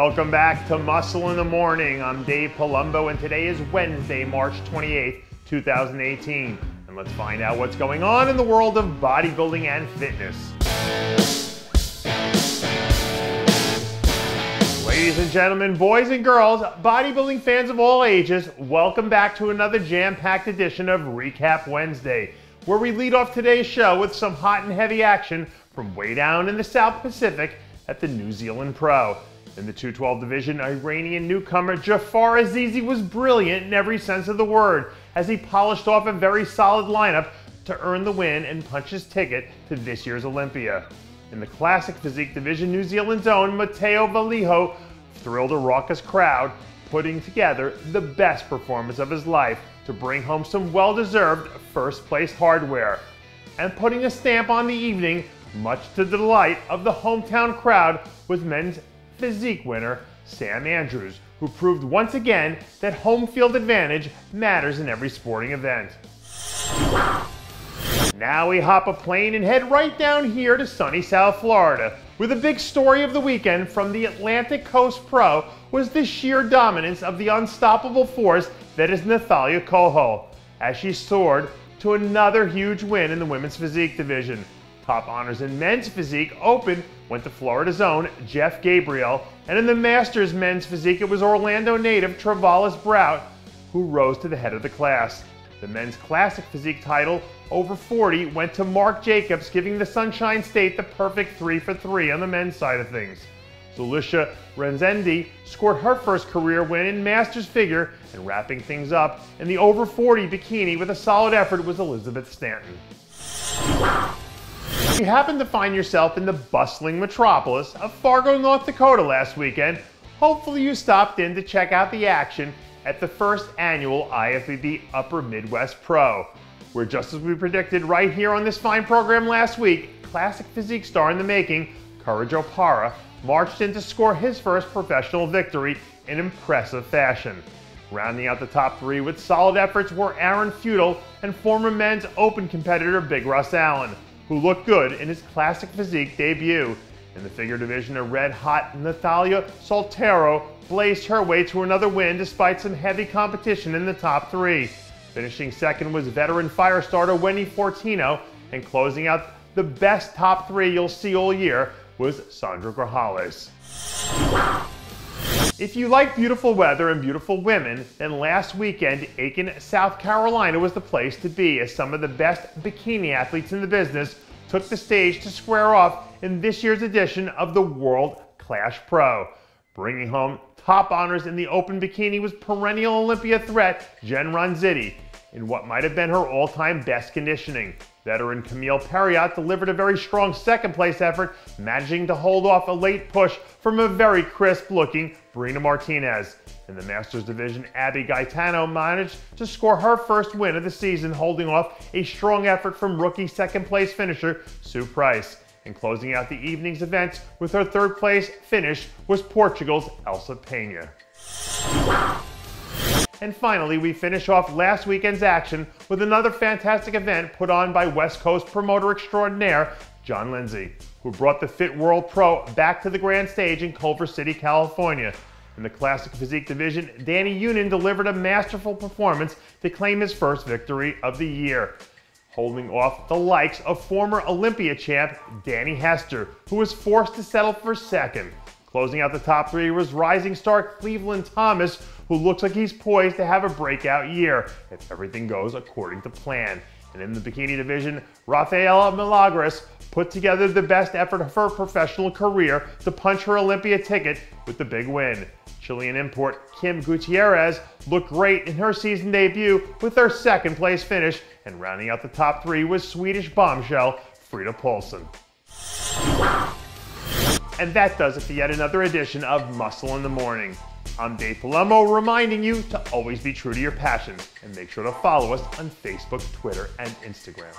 Welcome back to Muscle in the Morning. I'm Dave Palumbo, and today is Wednesday, March 28th, 2018. And let's find out what's going on in the world of bodybuilding and fitness. Ladies and gentlemen, boys and girls, bodybuilding fans of all ages, welcome back to another jam-packed edition of Recap Wednesday, where we lead off today's show with some hot and heavy action from way down in the South Pacific at the New Zealand Pro. In the 212 division, Iranian newcomer Jafar Azizi was brilliant in every sense of the word as he polished off a very solid lineup to earn the win and punch his ticket to this year's Olympia. In the classic physique division, New Zealand's own Matteo Valiho thrilled a raucous crowd, putting together the best performance of his life to bring home some well-deserved first-place hardware. And putting a stamp on the evening, much to the delight of the hometown crowd, was men's physique winner Sam Andrews, who proved once again that home field advantage matters in every sporting event. Now we hop a plane and head right down here to sunny South Florida, where the big story of the weekend from the Atlantic Coast Pro was the sheer dominance of the unstoppable force that is Nathalia Coho, as she soared to another huge win in the women's physique division. Top honors in men's physique open went to Florida's own Jeff Gabriel, and in the Masters men's physique it was Orlando native Travalis Brout who rose to the head of the class. The men's classic physique title over 40 went to Mark Jacobs, giving the Sunshine State the perfect 3 for 3 on the men's side of things. Zulisha Renzendi scored her first career win in Masters figure, and wrapping things up in the over 40 bikini with a solid effort was Elizabeth Stanton. If you happen to find yourself in the bustling metropolis of Fargo, North Dakota last weekend, hopefully you stopped in to check out the action at the first annual IFBB Upper Midwest Pro, where just as we predicted right here on this fine program last week, classic physique star in the making, Courage Opara, marched in to score his first professional victory in impressive fashion. Rounding out the top three with solid efforts were Aaron Feudal and former men's open competitor Big Russ Allen, who looked good in his classic physique debut. In the figure division, a red-hot Natalia Soltero blazed her way to another win despite some heavy competition in the top three. Finishing second was veteran fire starter Wendy Fortino, and closing out the best top three you'll see all year was Sandra Grajales. If you like beautiful weather and beautiful women, then last weekend, Aiken, South Carolina was the place to be, as some of the best bikini athletes in the business took the stage to square off in this year's edition of the World Klash Pro. Bringing home top honors in the open bikini was perennial Olympia threat Jen Ronzitti, in what might have been her all-time best conditioning. Veteran Camille Perriot delivered a very strong second-place effort, managing to hold off a late push from a very crisp-looking Brina Martinez. In the Masters division, Abby Gaetano managed to score her first win of the season, holding off a strong effort from rookie second-place finisher Sue Price. And closing out the evening's events with her third-place finish was Portugal's Elsa Pena. And finally, we finish off last weekend's action with another fantastic event put on by West Coast promoter extraordinaire John Lindsay, who brought the Fit World Pro back to the grand stage in Culver City, California. In the classic physique division, Danny Yunin delivered a masterful performance to claim his first victory of the year, holding off the likes of former Olympia champ Danny Hester, who was forced to settle for second. Closing out the top three was rising star Cleveland Thomas, who looks like he's poised to have a breakout year if everything goes according to plan. And in the bikini division, Rafaela Milagros put together the best effort of her professional career to punch her Olympia ticket with the big win. Chilean import Kim Gutierrez looked great in her season debut with her second-place finish, and rounding out the top three was Swedish bombshell Frida Paulsen. And that does it for yet another edition of Muscle in the Morning. I'm Dave Palumbo, reminding you to always be true to your passions, and make sure to follow us on Facebook, Twitter, and Instagram.